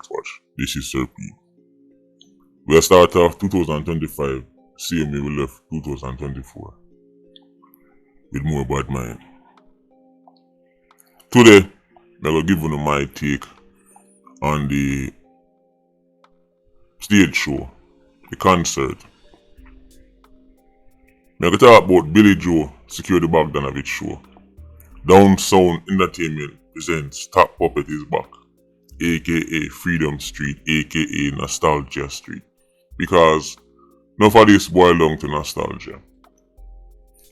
Politricks watch. This is Sir P. We'll start off 2025, same way we left 2024. With more bad mind. Today, I'm going to give you my take on the stage show, the concert. I'm going to talk about Billy Joe Secure the Bogdanovich show. Down Sound Entertainment presents Top Puppet is Back, aka Freedom Street, aka Nostalgia Street. Because enough of this boil down to nostalgia.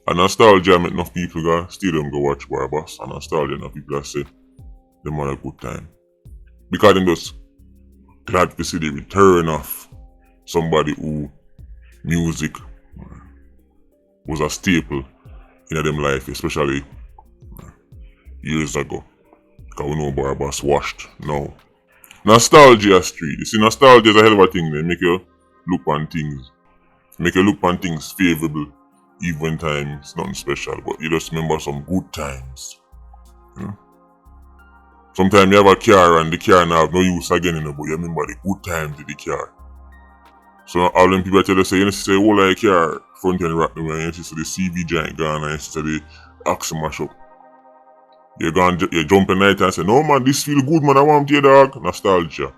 And nostalgia make enough people go stadium go watch Vybz, and nostalgia enough people that say them had a good time. Because them just glad to see the return of somebody who music was a staple in them life, especially years ago. Because we know Vybz washed now. Nostalgia Street. You see, nostalgia is a hell of a thing. They make you look on things. Make you look on things favorable, even when times nothing special. But you just remember some good times. You know? Sometimes you have a car and the car now have no use again, you know, but you remember the good times with the car. So all them people tell you say, you see the whole of the car front end rock and you see the CV giant gone and you see the axle mash up. You jump at night and say, no man, this feel good man, I want to dog. Nostalgia.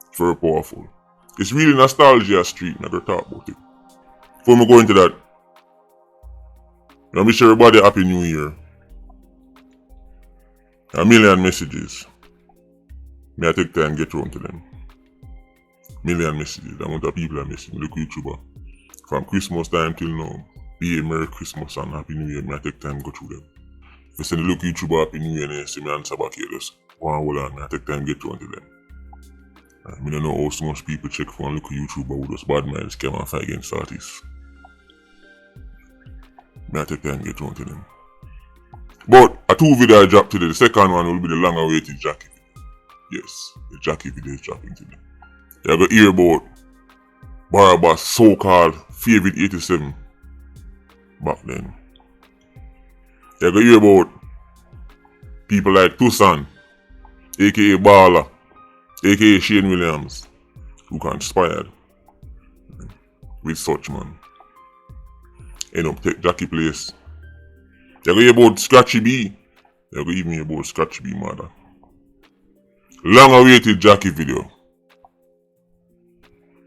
It's very powerful. It's really Nostalgia Street, I'm going to talk about it. Before we go into that, I wish everybody a happy new year. A million messages. May I take time and get around to them. Million messages. The amount of people are messaging. Look YouTuber. From Christmas time till now. Be a Merry Christmas and Happy New Year. May I take time and go through them. If you send the look YouTuber Happy New Year and you see me answer back here, just go and hold on. May I take time and get around to them. I don't know how so much people check for and look YouTuber who does bad minds come and fight against artists. May I take time and get around to them. But a two video I dropped today. The second one will be the long awaited Jackie video. Yes, the Jackie video is dropping today. You got to hear about Vybz so-called favorite 87 back then. You got to hear about people like Tucson, aka Bala, aka Shane Williams, who conspired with such man. End up take Jackie place. You go hear about Scratchy B. You go even hear about Scratchy B mother. Long awaited Jackie video.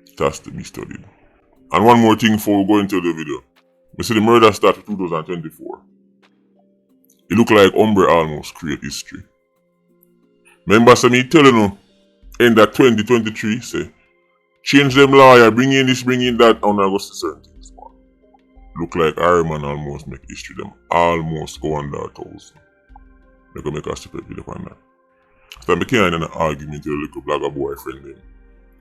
It has to be studied. And one more thing before we go into the video. We see the murder started 2024. It look like Umbre almost create history. Remember some me telling you end of 2023 say change them lawyer, bring in this, bring in that, and I go see certain things. Look like Iron Man almost make history. Them almost go under 1,000. They go make a separate video on that. So I became in an argument with a little blogger boyfriend them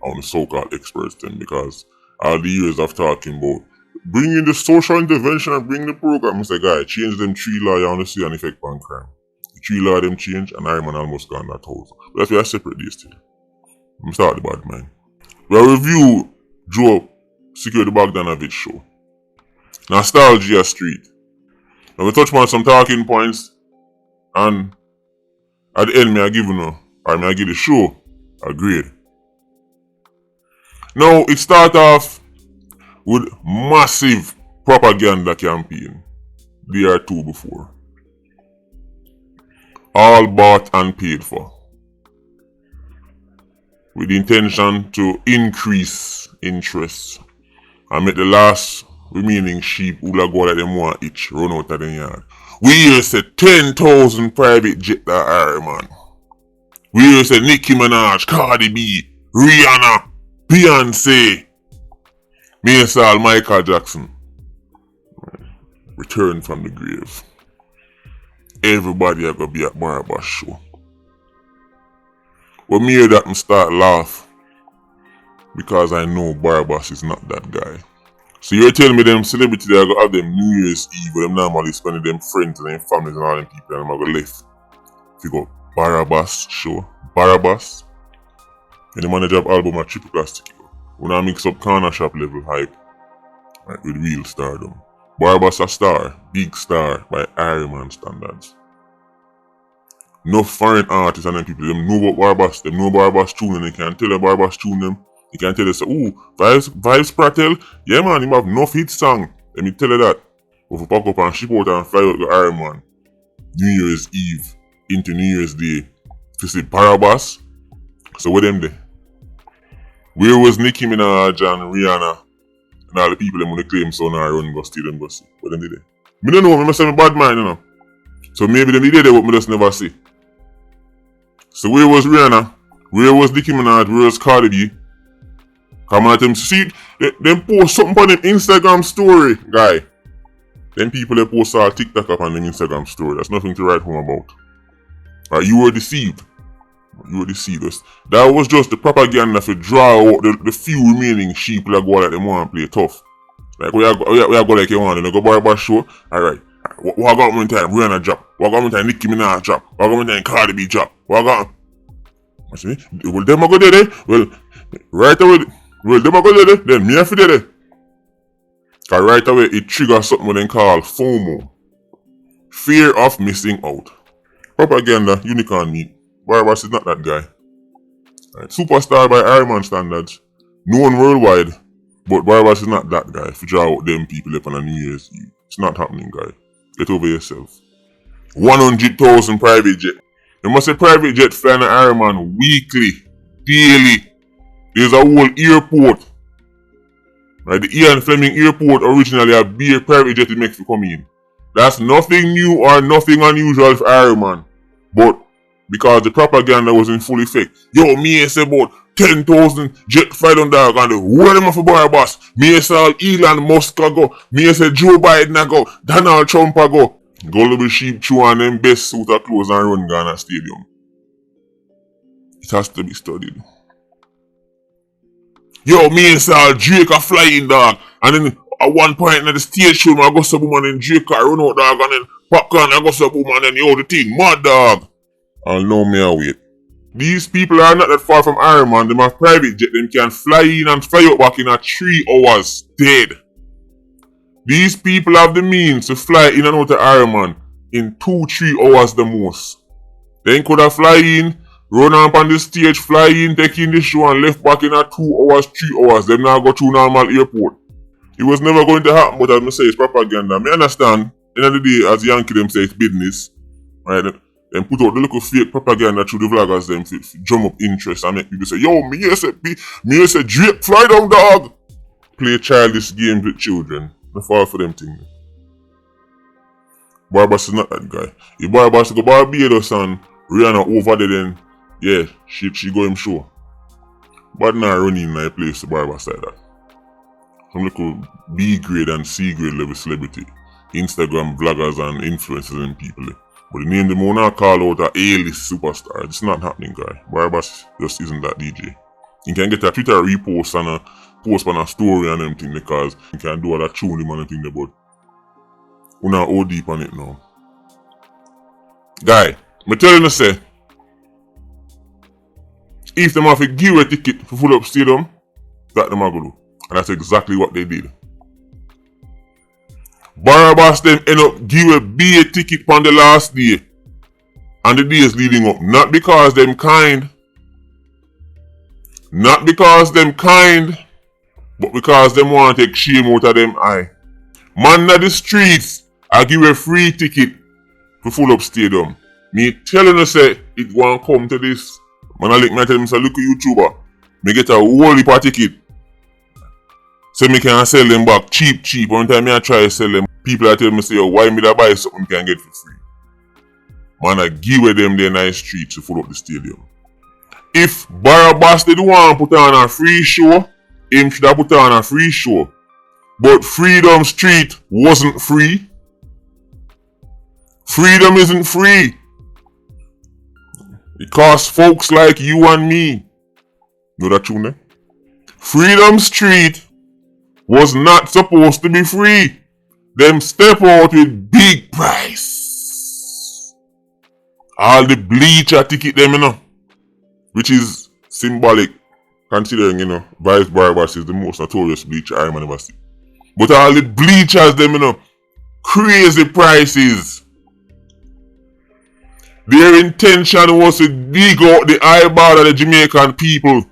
on the so-called experts them because all the years of talking about bringing the social intervention and bring the program. I say, guy, change them 3 law, you want to see an effect on crime. The 3 law them change and Iron Man almost gone under 1,000. But that's why I separate these two. I'm start the bad man. We'll review Joe Secure the Bogdanovich show. Nostalgia Street. Now we touch on some talking points and at the end may I give the show a grade. Now it start off with massive propaganda campaign. There are 2 before. All bought and paid for. With the intention to increase interest and make the last remaining sheep who go like them want each run out of the yard. We here say 10,000 private jet that are, man. We here say Nicki Minaj, Cardi B, Rihanna, Beyonce, Maysal, Michael Jackson. Return from the grave. Everybody are gonna be at Vybz show. When me hear that and start laugh because I know Vybz is not that guy. So you're telling me them celebrities they are gonna have them New Year's Eve where them normally spending them friends and them families and all them people and them are gonna left. If you go Vybz show, Vybz, and the manager of album at Triple Plastic. When I mix up corner shop level hype right, with real stardom. Vybz a star, big star by Iron Man standards. No foreign artists and them people, them know about Vybz, them know about Vybz tune, and they can tell about Vybz tune them. They can tell you, say, ooh, Vybz Kartel, yeah man, him have enough hit song. Let me tell you that. But if you pack up and ship out and fly out the Iron Man, New Year's Eve into New Year's Day, to see Vybz, so what them there? Where was Nicki Minaj and Rihanna and all the people them when they claim so now run go steal them go see? What them did there? Me don't know, me must have a bad mind, you know. So maybe them did there what me just never see. So where was Rihanna? Where was Nicki Minaj? Where was Cardi B? Come on, them see, them post something on them Instagram story, guy. Them people they post all TikTok up on them Instagram story. That's nothing to write home about. Right, you were deceived. You were deceived. That was just the propaganda to draw out the few remaining sheep that go like them want to play tough. Like we are go like you want, and go Vybz show. Alright. What got one time Rihanna drop? What got one time Nicki Minaj drop? What got one time Cardi B drop? What got? See? Well, them a go there. Well, right away. Well, them a go there. Then me have to there. Cause right away it triggers something what they call FOMO. Fear of missing out. Propaganda, unicorn meat. Vybz is not that guy. Right. Superstar by Iron Man standards. Known worldwide. But Vybz is not that guy. If you draw out them people up on a New Year's Eve. It's not happening, guy. Get over yourself. 100,000 private jet. You must say private jet flying an Iron Man weekly. Daily. There's a whole airport. Right, the Ian Fleming Airport originally a big private jet to make for come in. That's nothing new or nothing unusual for Iron Man. But because the propaganda was in full effect. Yo, me say about 10,000 jet flight on dog and the whole of them for Vybz. Me say Elon Musk a go. Me say Joe Biden a go. Donald Trump a go. Go little sheep chew on them best suit of clothes and run Ghana Stadium. It has to be studied. Yo, me and Sal Drake a flying dog. And then at one point in the stage show, I go some woman and Drake I run out dog and then popcorn I go some woman and yo the thing, mad dog. I'll know me a wait. These people are not that far from Iron Man. Them have private jet. Them can fly in and fly out back in a 3 hours dead. These people have the means to fly in and out of Iron Man in 2-3 hours the most. Then could have fly in, run up on the stage, fly in, take in the show and left back in a 2 hours, 3 hours. Them now go to normal airport. It was never going to happen, but as I say, it's propaganda. I understand. End of the day, as Yankee them say, it's business. Right? Then put out the little fake propaganda through the vloggers them to drum up interest and make people say, yo, me say Drake fly down dog. Play childish games with children. I fall for them things. Vybz is not that guy. If Vybz go Barbados and Rihanna over there, then yeah, she go him show. But now running in a place to Vybz like that. Some little B grade and C grade level celebrity. Instagram vloggers and influencers and people. But the name them wanna call out a A-list superstar. It's not happening, guy. Vybz just isn't that DJ. You can get a Twitter repost and a post on a story and everything because you can do all that tune him and everything there, but we're not all deep on it now. Guy, me tell you say, if them have to give a ticket for full up stadium, that them are gonna do. And that's exactly what they did. Vybz them end up give a B ticket on the last day and the days leading up. Not because them kind. Not because them kind. But because them want to take shame out of them eye. Man na the streets, I give a free ticket for full up stadium. Me telling you say it won't come to this. Man I tell him say look at YouTuber. Me get a whole heap of ticket. So me can sell them back cheap. One time I try to sell them. People are telling me say, oh, why me that buy something can get for free? Man I give them their nice streets to full up the stadium. If Vybz did want to put on a free show, him should have put on a free show. But Freedom Street wasn't free. Freedom isn't free. It costs folks like you and me. Know that tune there? Freedom Street was not supposed to be free. Them step out with big price. All the bleacher ticket them, you know. Which is symbolic. Considering, you know, Vybz is the most notorious bleacher I ever see. But all the bleachers, them, you know, crazy prices. Their intention was to dig out the eyeball of the Jamaican people.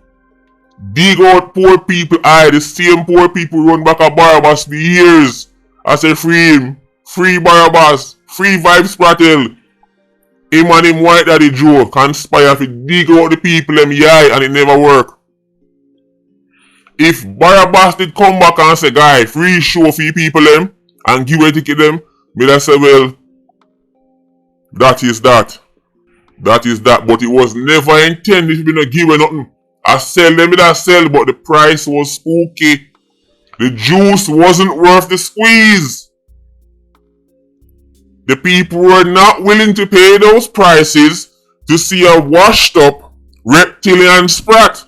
Dig out poor people eye. The same poor people run back at Barabbas for years. I say free him. Free Barabbas. Free Vybz Kartel. Him and him white daddy Joe conspire to dig out the people them eye and it never work. If Barabbas did come back and say, guy, free show for people them and give a ticket them, me I say, well, that is that. That is that. But it was never intended to be no give nothing. I sell them, I sell, but the price was spooky. The juice wasn't worth the squeeze. The people were not willing to pay those prices to see a washed up reptilian sprat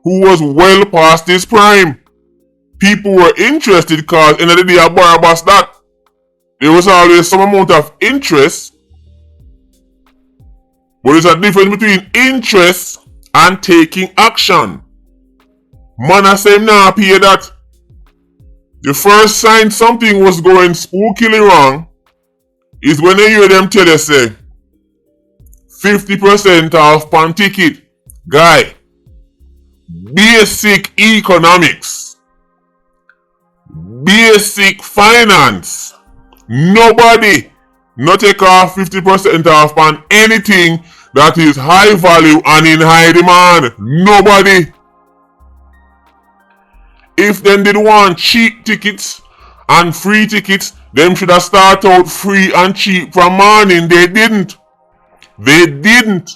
who was well past his prime. People were interested because in the day of Barabbas that there was always some amount of interest, but there's a difference between interest and taking action. Man, I say nah pay that. The first sign something was going spookily wrong is when you hear them tell you say 50% off pan ticket. Guy, basic economics, basic finance, nobody not take off 50% off on anything that is high value and in high demand. Nobody. If them did want cheap tickets and free tickets, them should have started out free and cheap from morning. They didn't. They didn't.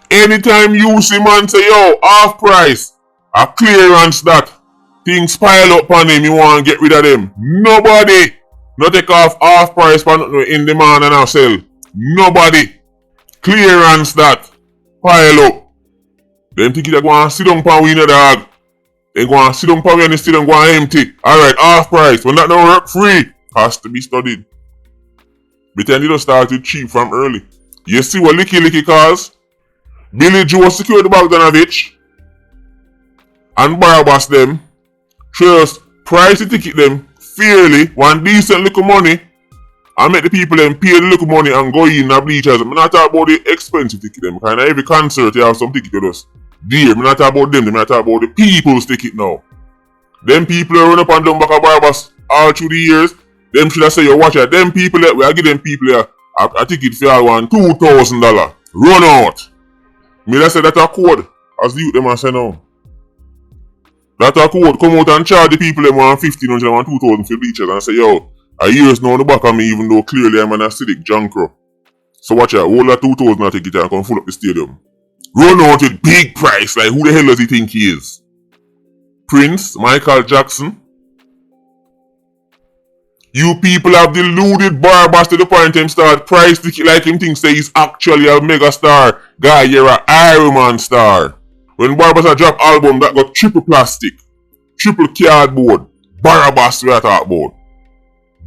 Anytime you see man say, yo, half price, a clearance that, things pile up on him, you want to get rid of them. Nobody. Not take off half price in demand and sell. Nobody. Clearance that. Pile up. Them think they go and sit down pan winner dog. They go and sit down pan and still go and empty. Alright, half price. When that don't work, free. Has to be studied. But then you don't start with cheap from early. You see what Licky calls? Billy Joe secured Bogdanovich and Barabbas them. First, price the ticket them fairly, one decent little money, and make the people them pay the little money and go in the bleachers. I'm not talking about the expensive ticket them, because every concert you have some ticket with us. Dear, I'm not talking about them, I'm not talking about the people's ticket now. Them people run up and down back at Barabbas all through the years. Them should have say, you watch it. Them people that we are giving people a ticket for all one $2,000. Run out. Me that say that a code. As the youth them a say now. That a code. Come out and charge the people them $1,500 and $2,000 for bleachers and say, yo, a years now on the back of me even though clearly I'm an acidic jankro. So watch out. Hold that $2,000 and take it and come full up the stadium. Run out with big price. Like who the hell does he think he is? Prince? Michael Jackson? You people have deluded Barabbas to the point him start price ticket like him thinks say he's actually a mega star. Guy, you're a Iron Man star. When Barabbas a drop album that got triple plastic, triple cardboard, Barabbas we are talk about.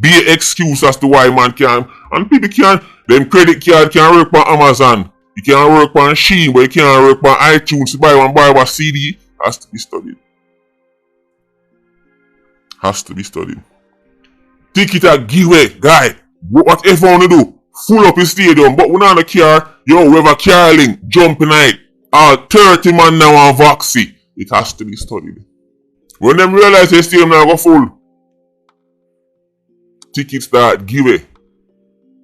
Be an excuse as to why man can, and people can, them credit card can work on Amazon. You can work on Shein, but you can't work on iTunes to buy one Barabbas CD. Has to be studied. Has to be studied. Ticket a giveaway, guy. Whatever you want to do, full up the stadium. But we not care, yo, we have a caroling, jumping night. All 30 man now on Voxy. It has to be studied. When them realize the stadium now go full, tickets start giveaway.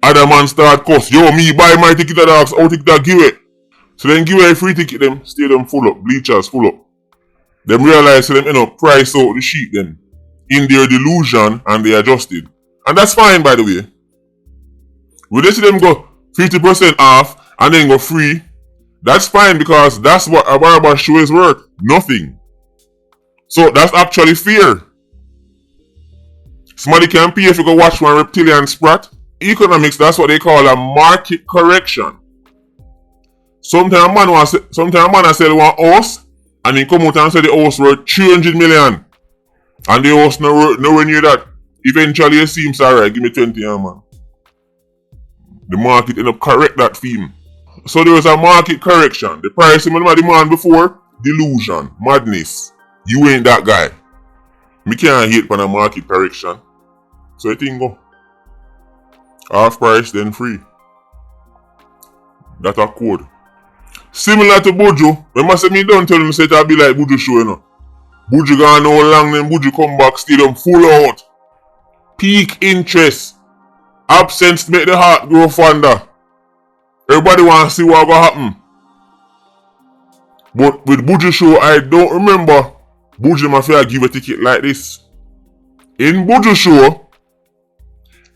Other man start cost. Yo, me buy my ticket at dogs, how ticket that giveaway. So then giveaway free ticket them, stadium full up, bleachers full up. Them realize so them price out the sheet them. In their delusion and they adjusted. And that's fine by the way. We just see them go 50% off and then go free. That's fine because that's what a Barabbas show is worth. Nothing. So that's actually fair. Somebody can pay if you go watch one reptilian sprat. Economics, that's what they call a market correction. Sometimes a man a sell one house and he come out and say the house worth 300 million. And the house nowhere near that. Eventually it seems alright, give me 20 man. The market end up correct that theme. So there was a market correction. The price him the demand before, delusion, madness. You ain't that guy. Me can't hate on a market correction. So I think go. Half price then free. That a code. Similar to Buju, remember say me don't tell him say it'll be like Buju show, you know. Buju gone how long, then Buju come back, stadium full out. Peak interest. Absence make the heart grow fonder. Everybody want to see what will happen. But with Buju show, I don't remember Buju Mafia give a ticket like this. In Buju show,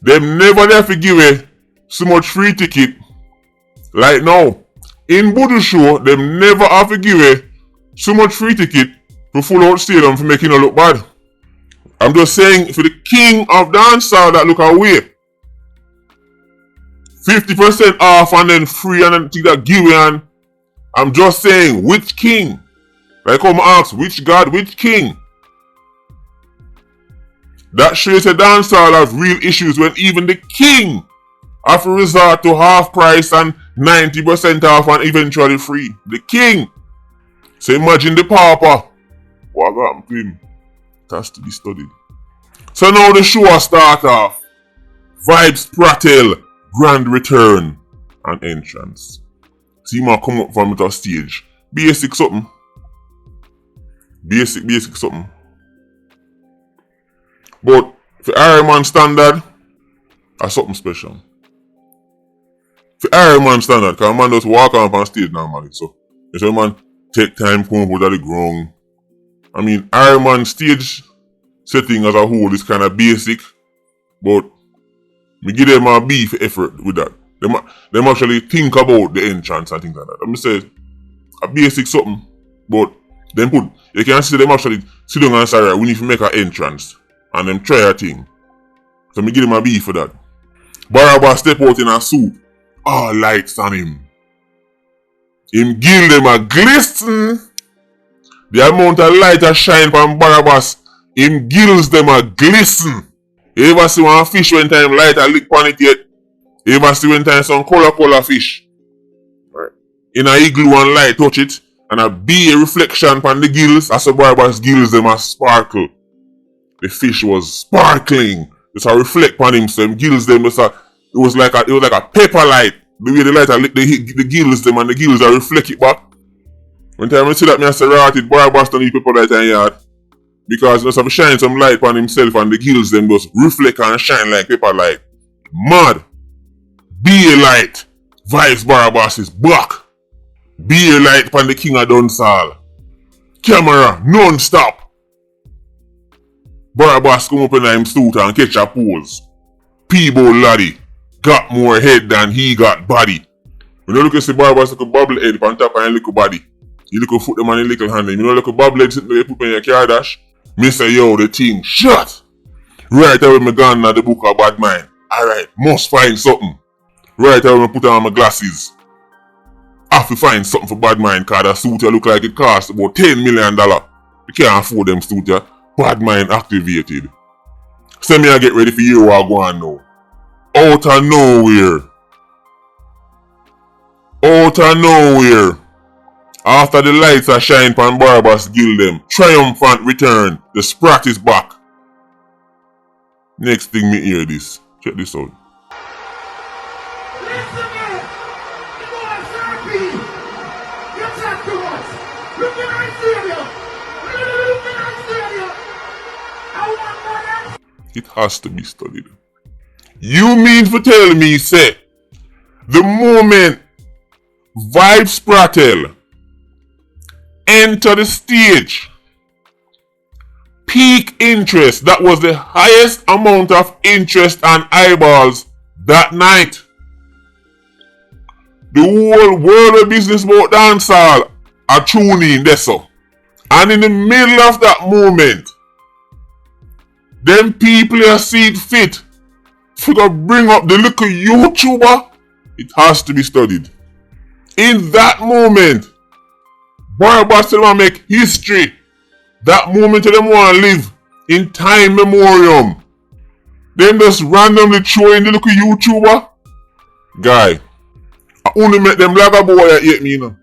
them never there to give a so much free ticket like now. In Buju show, them never have to give a so much free ticket to full out stadium for making it look bad. I'm just saying for the king of dancehall that look away. 50% off and then free and then take that give and I'm just saying which king? Like come ask which god, which king? That shows a dancehall has real issues when even the king have to resort to half price and 90% off and eventually free. The king. So imagine the pauper. What happened to him? It has to be studied. So now the show start off. Vybz Kartel, grand return and entrance. See him come up from the stage. Basic something. Basic something. But for Iron Man standard, that's something special. For Iron Man standard, because man just walk on stage normally. So if a man take time come up with the ground. I mean, Iron Man stage setting as a whole is kind of basic, but me give them a beef effort with that. Them actually think about the entrance and things like that. I'm say a basic something, but then you can see them actually sit down and say, right, we need to make an entrance and them try a thing. So me give them a beef for that. Barabas step out in a suit, all lights on him. Him give them a glisten. The amount of light that shine from Barabas, him gills them a glisten. You ever see one fish when time light a lick on it yet? You ever see when time some color fish? Right. In a igloo and light touch it, and a be a reflection on the gills, as a Barabas gills them a sparkle. The fish was sparkling. It's a reflect on him, so him gills them. It was like a pepper light. The way the light a lick the gills them and the gills are reflect it back. When time I see that, I say, right, it Barabas don't need pepper light in yard. Because he just have to shine some light on himself and the gills them just reflect and shine like pepper light. Mad. Be a light. Vybz Barabas is back. Be a light upon the king of dancehall. Camera non-stop. Barabas come up in him suit and catch a pose. Peebo laddie got more head than he got body. When you look at the Barabas like a bubble head on top of a little body. You look at foot them on a little hand. You know like a bubble head sitting there you put in your car dash. Me say yo the thing shut. Right away me gone at the book of bad mind. Alright, must find something. Right away me put on my glasses. Have to find something for bad mind cause that suit look like it cost about $10 million. You can't afford them suit ya. Bad mind activated. Send me a get ready for you what I go on now. Out of nowhere. Out of nowhere. After the lights are shine pan Barabas gill them. Triumphant return. The sprat is back. Next thing me hear this. Check this out. It has to be studied. You mean for tell me, say, the moment Vybz Kartel enter the stage, peak interest, that was the highest amount of interest and eyeballs that night. The whole world of business about dancehall are tuning in there so. And in the middle of that moment, them people are see it fit to bring up the little YouTuber. It has to be studied. In that moment, Barabas tell them make history. That moment them want to live in time memoriam. Them just randomly throw in the little YouTuber. Guy, I only met them blagger boy yet me, you know.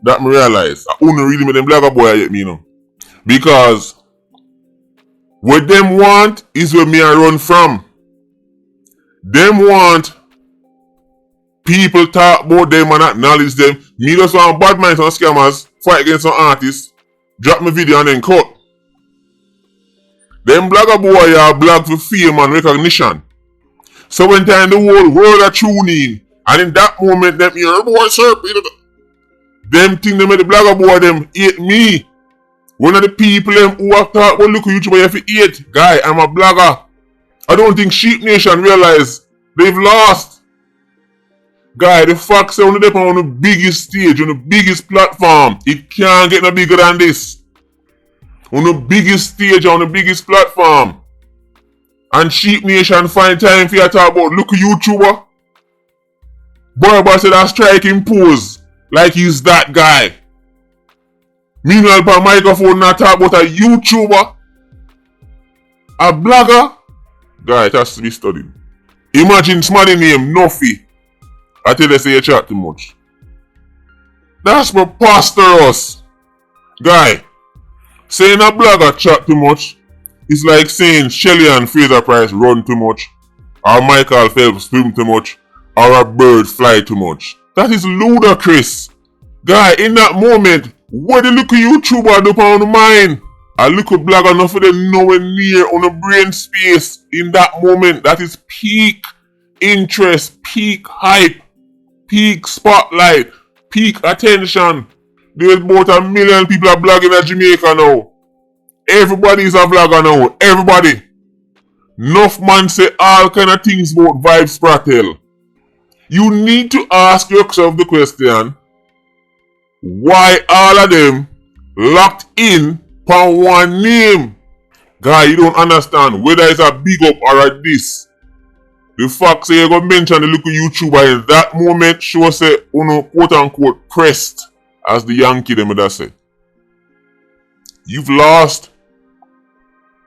That me realize. I only really met them blagger boy yet me, you know. Because what them want is where me I run from. Them want People talk about them and acknowledge them. Me just want bad minds and scammers fight against some artists, drop my video and then cut. Them blogger boy are blog for fame and recognition. So when time the whole world are tuning in, and in that moment them hear boy sir, them think them the blogger boy them hate me. One of the people them who have thought, well look at YouTuber you have to hate. Guy, I'm a blogger. I don't think Sheep Nation realize they've lost. Guy, the fact say on the biggest stage, on the biggest platform, it can't get no bigger than this. On the biggest stage, on the biggest platform. And Sheep Nation find time for you to talk about look at YouTuber. Barber said that striking pose like he's that guy. Meanwhile, per microphone not talk about a YouTuber, a blogger. Guy, it has to be studied. Imagine somebody named Nuffy. I tell you, say you chat too much. That's preposterous. Guy, saying a blogger chat too much is like saying Shelly and Fraser Price run too much, or Michael Phelps swim too much, or a bird fly too much. That is ludicrous. Guy, in that moment, what the little YouTuber do on the mind? A little blogger enough for them nowhere near on the brain space in that moment. That is peak interest, peak hype, peak spotlight, peak attention. There's about 1 million people are blogging at Jamaica now. Everybody is a vlogger now. Everybody. Enough man say all kind of things about Vybz Kartel. You need to ask yourself the question, why all of them locked in for one name? Guy, you don't understand whether it's a big up or a diss. The fact say you're going to mention the little YouTuber in that moment shows say quote unquote pressed, as the Yankee them would have said. You've lost.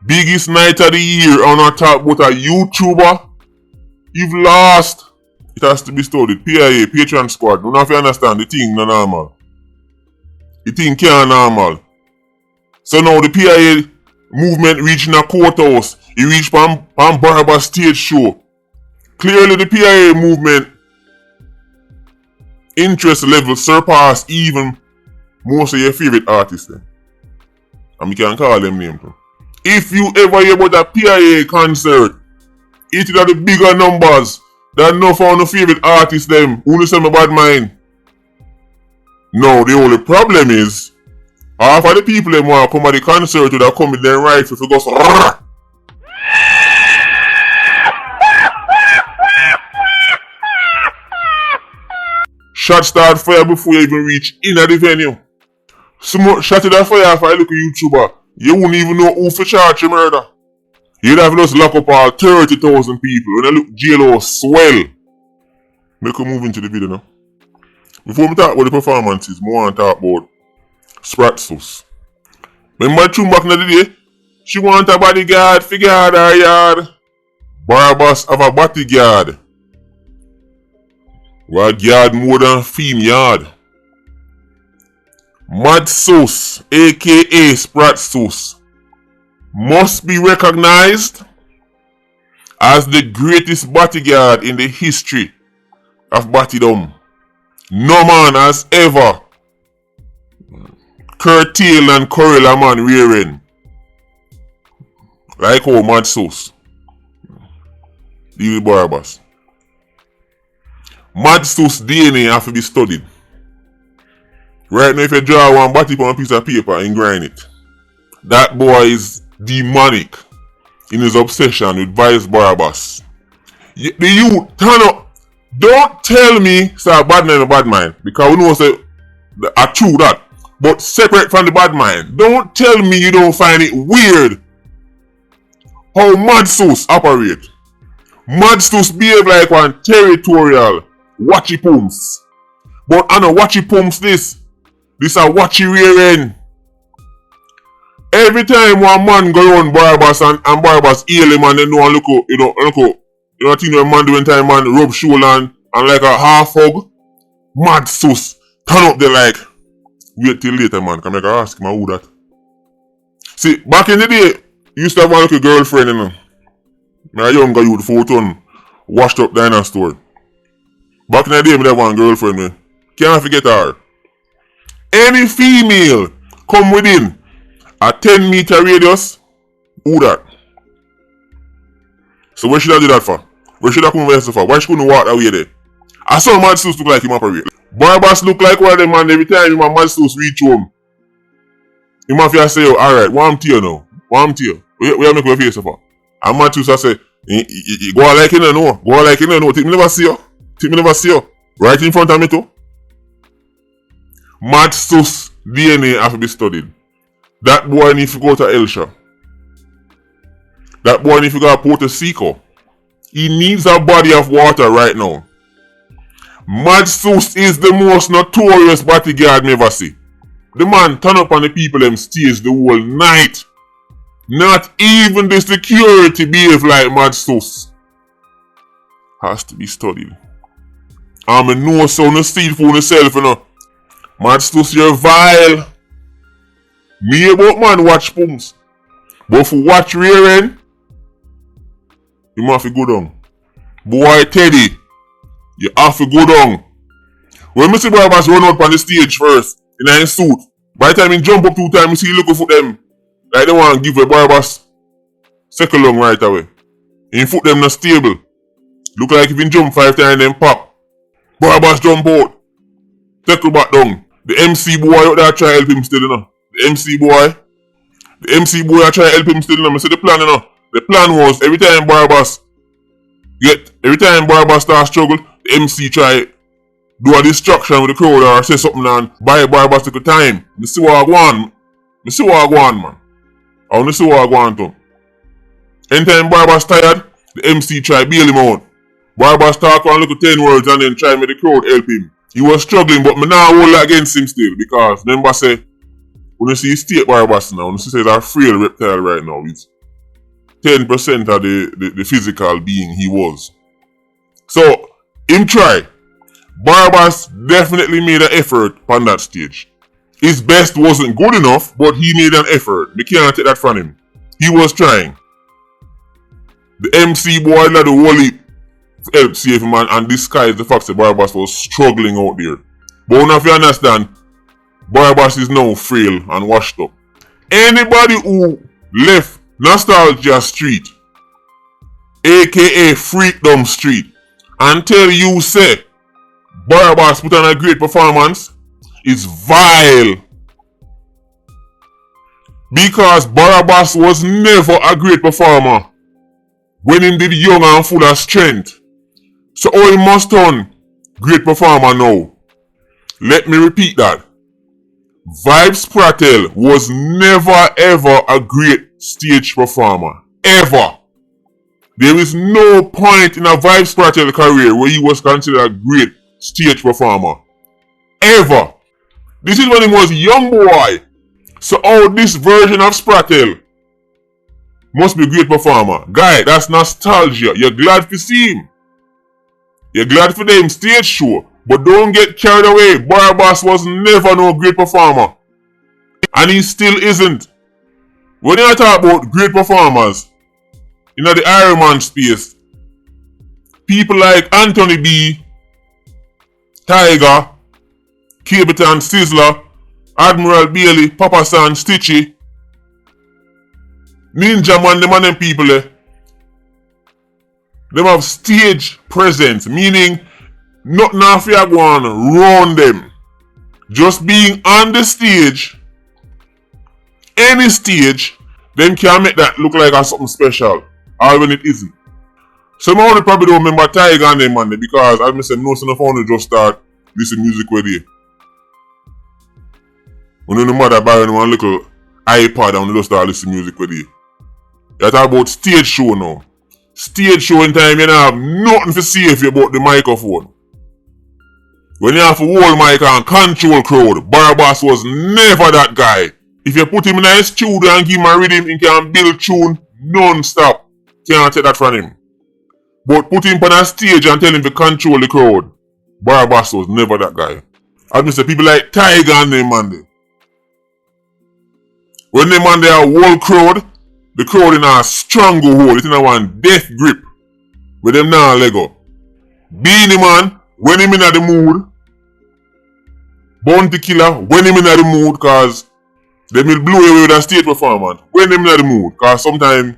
Biggest night of the year on our talk about a YouTuber. You've lost. It has to be studied. PIA, Patreon squad. Don't have to understand the thing not normal. The thing can't normal. So now the PIA movement reaching a courthouse. It reached from Barber stage show. Clearly the PIA movement interest level surpass even most of your favorite artists. And we can call them names. If you ever hear about a PIA concert, it is the bigger numbers that no found the favorite artists them who send a bad mind. No, the only problem is half of the people them want to come at the concert would have come with their rifle to go so shot start fire before you even reach in the venue. Some shot that fire if I look at YouTuber, you wouldn't even know who for charge your murder. You'd have just lock up all 30,000 people when I look jail swell. Make a move into the video now. Before we talk about the performances, I want to talk about Spratsus. Remember tune back in the day? She want a bodyguard, figure out her yard. Barbas have a bodyguard. Well, guard more than theme yard. Mad Sauce, aka Spratsus, must be recognized as the greatest bodyguard in the history of Batidom. No man has ever curtailed and corral a man rearing like how Mad Sauce deal with Barbas. Mad Sauce DNA have to be studied. Right now if you draw one body on a piece of paper and grind it, that boy is demonic in his obsession with Vybz Barbas. The youth, turn up. Don't tell me say a bad man a bad mind, because we know say I true that. But separate from the bad mind, don't tell me you don't find it weird how Mad Sauce operate. Mad Sauce behave like one territorial watchy pumps. But I know watchy pumps this a watchy rear end. Every time one man go on Barbas and Barbas heal him and then know and look out, you know thing when man do when time man rub shoulder and like a half hug. Mad Sauce turn up there like wait till later man, can I ask him who that. See, back in the day, you used to have one little girlfriend, you know. My younger youth 4 ton washed up diner store. Back in the day, me have one girlfriend, man. Can't forget her. Any female come within a 10-meter radius, who that? So where should I do that for? Where should I come over here for? Why she couldn't walk that way there? I saw Mad Sus look like him operate. Barbas look like one of them man every time him and Mad Sus reach home. Him have to say, alright, what I'm to you now? What I'm to you? Where you make your face for? And Mad Sus say, go on like you don't know. Go on like you don't know. Think me never see you. Think me never see you. Right in front of me too. Mad Sus DNA have to be studied. That boy needs to go to Elsha. That boy needs to go to Puerto Rico. He needs a body of water right now. Mad Sus is the most notorious bodyguard me ever see. The man turn up on the people them stage the whole night. Not even the security behave like Mad Sus. Has to be studied. I'm a no sound no steal for yourself, you know. Mad Sus, you're vile. Me about man watch pumps. But for watch rear end, you must go down. Boy Teddy, you have to go down. When me see Barbas run out on the stage first, in a suit, by the time he jump up 2 times, you see he looking for them. Like they want to give a Barbas second long right away. He foot them not stable. Look like if he jump 5 times then pop. Barbas jump out. Tackle back down. The MC boy out there try to help him still, you know. The MC boy I try to help him still, you know. I see the plan, you know. The plan was every time Barbas start struggle, the MC try do a distraction with the crowd or say something and buy Barbas take time. Me see what I want. Man. I want to see what I want to. Anytime Barbas tired, the MC try bail him out. Barbas talk one little 10 words and then try make the crowd help him. He was struggling, but me now hold that against him still because remember say when you see state Barbas now, when you see he's a frail reptile right now, it's 10% of the physical being he was. So, him try. Barbas definitely made an effort on that stage. His best wasn't good enough, but he made an effort. We can't take that from him. He was trying. The MC boy let the whole heap help save him and disguise the fact that Barbas was struggling out there. But now if you understand, Barbas is now frail and washed up. Anybody who left Nostalgia Street, aka Freakdom Street, and tell you say Barbas put on a great performance is vile. Because Barbas was never a great performer when he did young and full of strength. So how he must turn great performer now? Let me repeat that. Vybz Kartel was never ever a great stage performer. Ever. There is no point in a Vybz Kartel career where he was considered a great stage performer. Ever. This is when he was a young boy. So how this version of Spratel must be a great performer. Guy, that's nostalgia. You're glad to see him. You're glad for them stage show. But don't get carried away. Barbas was never no great performer. And he still isn't. When you talk about great performers, in the Iron Man space, people like Anthony B, Tiger, Capitan Sizzler, Admiral Bailey, Papa San, Stitchy, Ninja Man, them and them people them have stage presence, meaning nothing off you go on round them. Just being on the stage, any stage, them can make that look like something special, or when it isn't. Some of them probably don't remember Tiger and them man because as I said, no son of phone just start listening music with you. When the mother buy one little iPad and they just start listening music with you. You talk about stage show now. Stage show in time you don't have nothing to say if you about the microphone. When you have to hold mic and control crowd, Barbas was never that guy. If you put him in a studio and give him a rhythm, he can build tune non-stop. Can't take that from him. But put him on a stage and tell him to control the crowd, Barbas was never that guy. As I say, people like Tiger and them man. When them man they are whole crowd, the crowd in a stranglehold, it's in a one death grip. With them now Lego. Beanie Man, when him in the mood, Bounty Killer, when him in the mood, cause they will blow away with a stage performance. When him in the mood, cause sometimes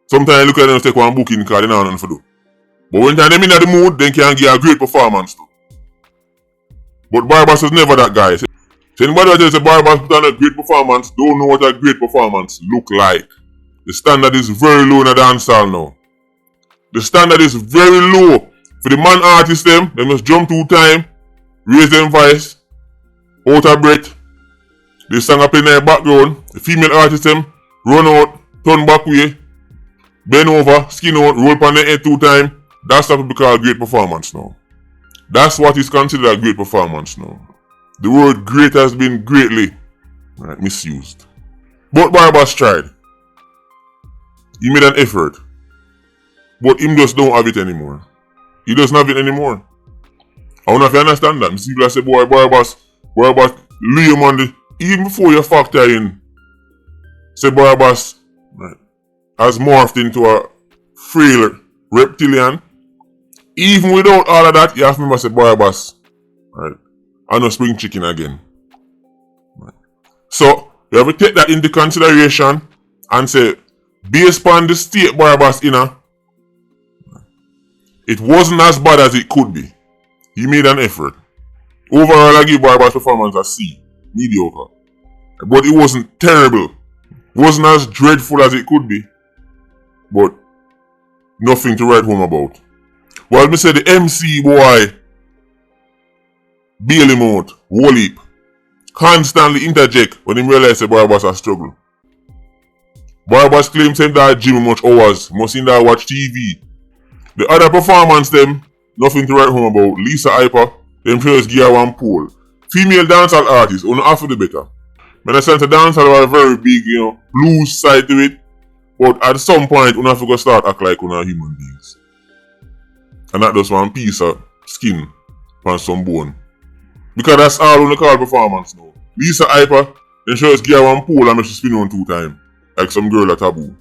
you look at them take one booking card, they don't have nothing to do. But when them in the mood, they can give a great performance too. But Vybz was never that guy. So anybody that says Vybz put on a great performance don't know what a great performance look like. The standard is very low in the dancehall now. The standard is very low. For the man artists them must jump 2 times, raise them voice, out of breath. The song up in their background. The female artists them run out, turn back way, bend over, skin out, roll on their head 2 times. That's what we call great performance now. That's what is considered a great performance now. The word great has been greatly misused. But Vybz tried. He made an effort. But him just don't have it anymore. He doesn't have it anymore. I don't know if you understand that. People say, boy, Vybz, lay him on the... Even before you factor in, say Vybz has morphed into a frail reptilian. Even without all of that, you have to remember say Vybz, and no spring chicken again. Right. So you have to take that into consideration and say, based on the state Vybz in, it wasn't as bad as it could be. He made an effort. Overall, I give Vybz performance a C, mediocre. But it wasn't terrible. It wasn't as dreadful as it could be. But nothing to write home about. Well, me say the MC boy bail him out, whole heap. Constantly interject when he realize the Vybz has struggle. Vybz claims him that gym much hours, must in that watch TV. The other performance them, nothing to write home about. Lisa Hyper, them just give her one poll. Female dancehall artists, only half of the better. When I sense the dancehall have a very big, blues side to it. But at some point, you have to go start act like una human beings. And not just one piece of skin and some bone. Because that's all we call performance now. Lisa Hyper, then she just give her one pole and make she spin on 2 times. Like some girl at Taboo.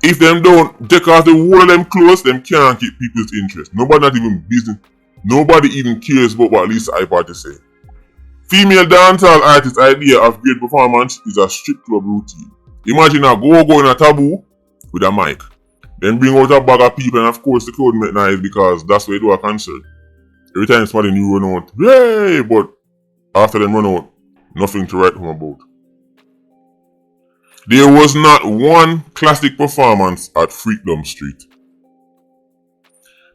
If them don't take off the whole of them clothes, them can't keep people's interest. Nobody not even business. Nobody even cares about what Lisa Hyper to say. Female dancehall artist idea of great performance is a strip club routine. Imagine a go in a Taboo with a mic. Then bring out a bag of people, and of course the crowd make noise because that's where you do a concert. Every time somebody new run out, yay! But after them run out, nothing to write home about. There was not one classic performance at Freedom Street.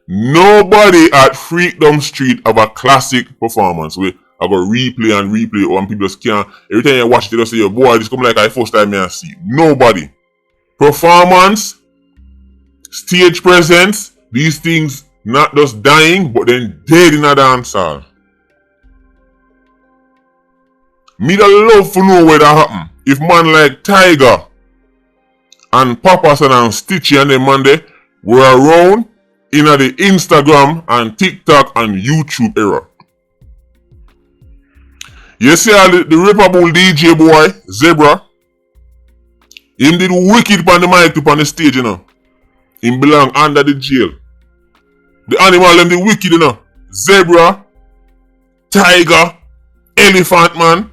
Nobody at Freedom Street have a classic performance where I go replay and replay, or people just can't. Every time you watch it, they just say, "Yo, boy, this come like I first time I see." Nobody. Performance, stage presence, these things not just dying, but then dead in a dancehall. Me da love to know where that happen. If man like Tiger and Papasan and Stitchy and them man there were around in the Instagram and TikTok and YouTube era. You see all the Rapable DJ boy, Zebra, him did wicked on the mic up on the stage, Him belong under the jail. The animal them did wicked, Zebra, Tiger, Elephant man.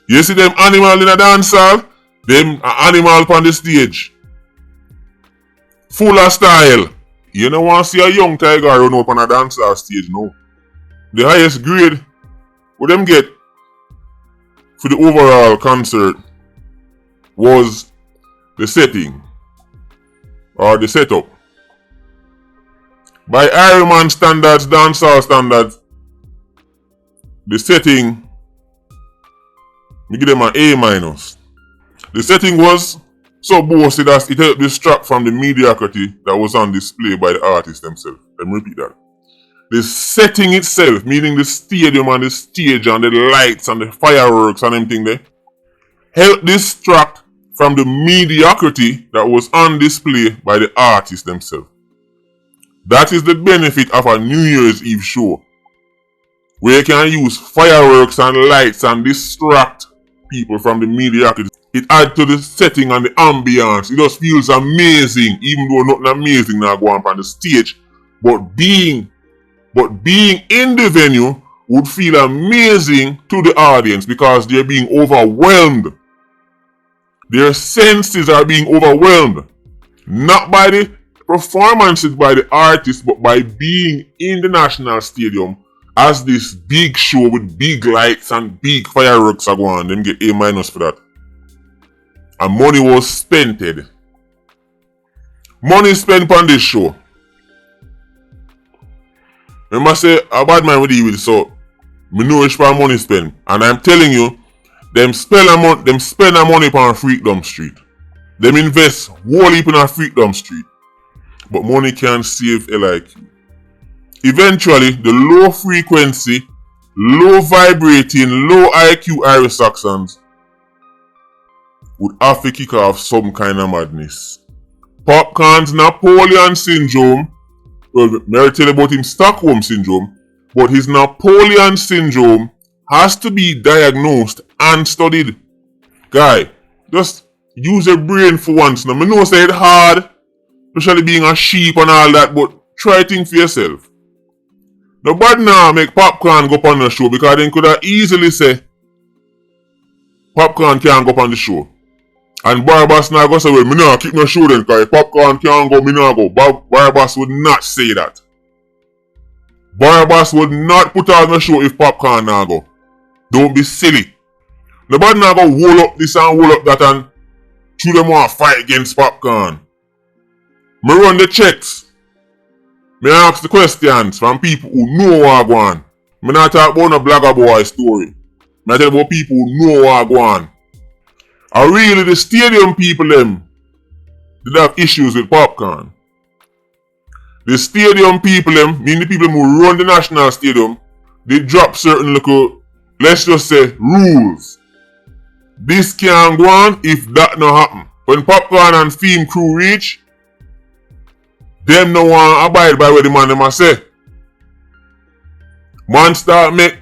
You see them animal in a dancehall, them animal on the stage. Full of style. You don't want to see a young Tiger run up on a dancehall stage, no. The highest grade, what them get for the overall concert was the setting or the setup. By Iron Man standards, dancehall standards, the setting, me give them an A-. The setting was so boasted as it helped distract from the mediocrity that was on display by the artists themselves. Let me repeat that. The setting itself, meaning the stadium and the stage and the lights and the fireworks and everything there, helped distract from the mediocrity that was on display by the artists themselves. That is the benefit of a New Year's Eve show, where you can use fireworks and lights and distract people from the mediocrity. It adds to the setting and the ambience. It just feels amazing, even though nothing amazing now go on the stage. But being But being in the venue would feel amazing to the audience because they're being overwhelmed. Their senses are being overwhelmed. Not by the performances by the artist, but by being in the National Stadium as this big show with big lights and big fireworks are going on. Them get A- for that. And money was spent. Money spent on this show. Remember say a bad man with deal with, so me know which part money spent. And I'm telling you, them spend a money on Freedom Street. Them invest whole heap in a Freedom Street. But money can't save a like you. Eventually, the low frequency, low vibrating, low IQ Irish Saxons would have to kick off some kind of madness. Popcorn's Napoleon syndrome, well, may I tell you about him Stockholm syndrome, but his Napoleon syndrome has to be diagnosed and studied. Guy, just use your brain for once. Now, I know say it's hard, especially being a sheep and all that, but try things for yourself. Nobody now make Popcorn go up on the show because they could have easily say Popcorn can't go up on the show. And Barabbas now go say, well, me nah keep no show then because if Popcorn can't go, me nah go. Barabbas would not say that. Barabbas would not put on the show if Popcorn nah go. Don't be silly. Nobody now go wall up this and wall up that and shoot them want to fight against Popcorn. Me run the checks. Me ask the questions from people who know what go on. Me not talk about no blogger boy story. Me tell about people who know what go on. And really the stadium people them did have issues with Popcorn. The stadium people them, meaning the people who run the National Stadium, they drop certain little, let's just say, rules. This can't go on if that no happen. When Popcorn and Theme Crew reach, them no want abide by what the man them a say. Man start make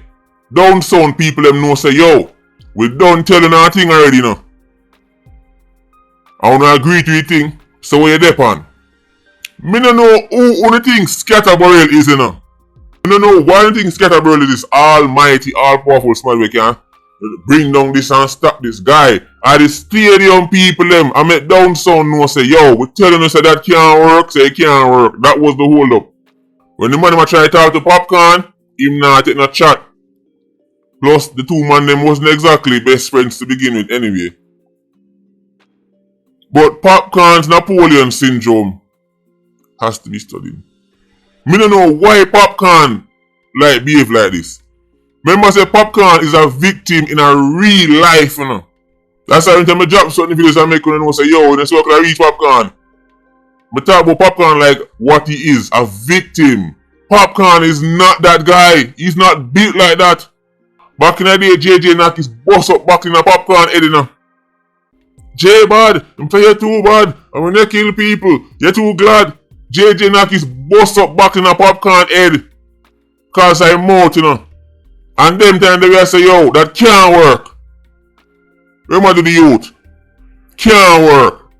down sound people them know say, yo, we done telling our thing already now. I wanna agree to the thing, so where you dep on? Me no know who the thing Scatterbarrel is, you know. Me no know why the thing Scatterbarrel is this almighty, all-powerful smart we can bring down this and stop this guy. And the stadium people them, I make down sound know say, yo, we telling us that can't work, say it can't work. That was the hold up. When the man them try to talk to Popcorn, him not take no chat. Plus, the two man them wasn't exactly best friends to begin with anyway. But Popcorn's Napoleon syndrome has to be studied. Me don't know why Popcorn like behave like this. Remember say Popcorn is a victim in a real life, you know. That's why every time I drop certain videos I make, you know, say, yo, this is what I reach Popcorn. I talk about Popcorn like what he is, a victim. Popcorn is not that guy. He's not built like that. Back in the day, JJ knock his boss up back in a Popcorn head, you know. J bad, I'm telling you too bad. And when they kill people, you're too glad. JJ knock his boss up back in a Popcorn head. Cause I'm out, you know. And them time they will say, yo, that can't work. Remember the youth. Can't work.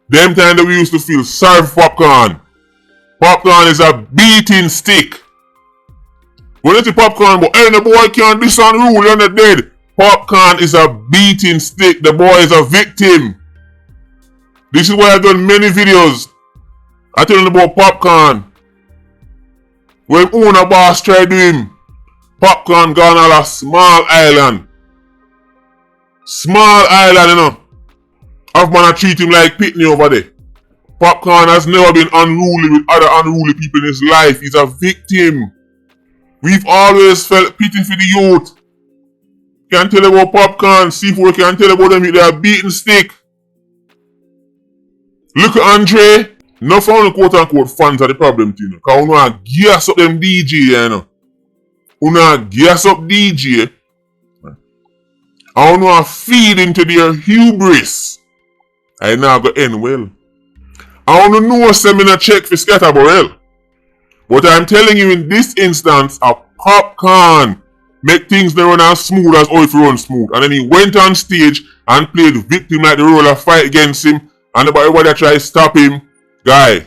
Them time that we used to feel sorry for Popcorn. Popcorn is a beating stick. When you see Popcorn, but hey, the boy can't do some rule, you're not dead. Popcorn is a beating stick. The boy is a victim. This is why I've done many videos. I tell you about Popcorn. When owner boss tried to do him, Popcorn gone on a small island. Small island, you know. Have man treat him like Pitney over there. Popcorn has never been unruly with other unruly people in his life. He's a victim. We've always felt pity for the youth. Can't tell about Popcorn, C4 can't tell about them with their beaten stick. Look at Andre. No found quote unquote fans are the problem to you know. Cause you know gas up them DJ, you know. You know gas up DJ. I don't know feed into their hubris. I now go end well. I don't know send me a check for Scatterbarrel. But I'm telling you in this instance, a Popcorn make things not run as smooth as how it run smooth. And then he went on stage and played victim like the role of fight against him. And everybody try to stop him. Guy,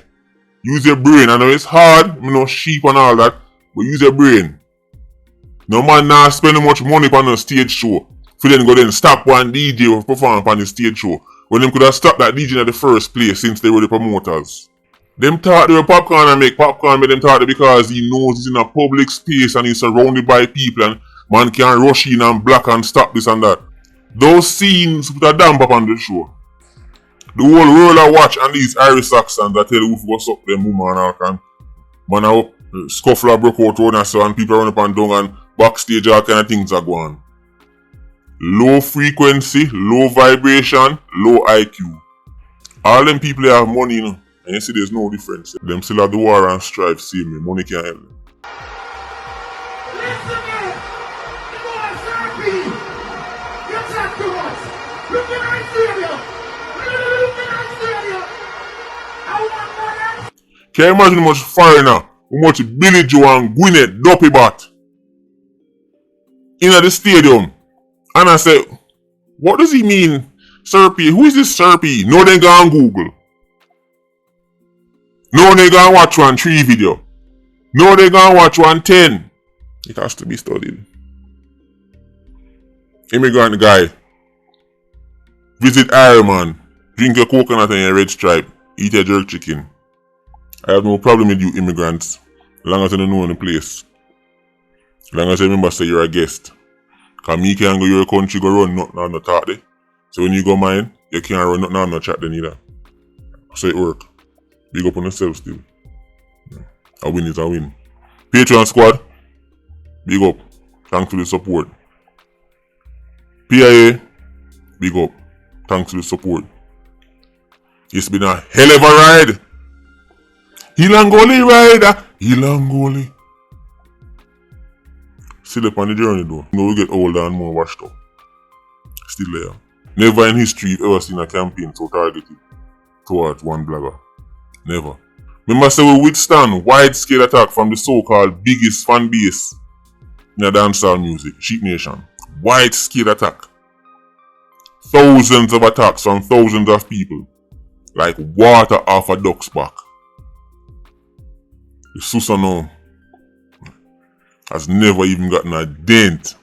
use your brain. I know it's hard, you know, sheep and all that. but use your brain. No man now spending much money on a stage show. For then go then stop one DJ who perform on the stage show. When them could have stopped that DJ in the first place since they were the promoters. Them thought they were popcorn and make popcorn, but them thought that because he knows he's in a public space and he's surrounded by people and man can rush in and block and stop this and that. Those scenes put a damp up on the show. The whole world I watch and these Irish accents that tell you what's up them woman and all can. Man a scuffle broke out round and so and people run up and down and backstage all kind of things are going on. Low frequency, low vibration, low IQ. All them people have money, you know. And you see there's no difference. Them still have the war and strife, see me. Money can't help them. Listen here! You know I'm happy! You talk too much! Look at my stadium! Look at my stadium! I want money! Can you imagine how much foreigner, how much Billy Joe and Gwyneth Dopey Bat in the stadium? And I said, what does he mean, Sir P? Who is this Sir P? No, they go on Google. No, they go and watch 1 3 video. No, they go and watch 1 10. It has to be studied. Immigrant guy. Visit Ironman. Drink your coconut and your red stripe. Eat your jerk chicken. I have no problem with you immigrants. As long as you don't know the place. As long as you remember say you're a guest. Cause me can't go your country go run nothing on the talk there. So when you go mine, you can't run nothing on the chat then either. So it work. Big up on yourself still. A win is a win. Patreon squad, big up. Thanks for the support. PIA, big up. Thanks for the support. It's been a hell of a ride. Hilangoli rider. Hilangoli. Still up on the journey though. You know we get older and more washed up. Still there. Never in history you've ever seen a campaign so targeted towards one blogger. Never. Remember say we withstand wide-scale attack from the so-called biggest fan base in the dancehall music, Sheep Nation. Wide-scale attack. Thousands of attacks from thousands of people. Like water off a duck's back. The Susano has never even gotten a dent.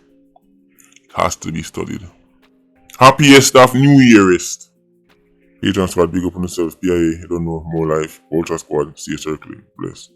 It has to be studied. Happiest of New Yearist. Patreon squad, big up on yourselves. PIA, you don't know, more life. Ultra squad, stay circling. Bless.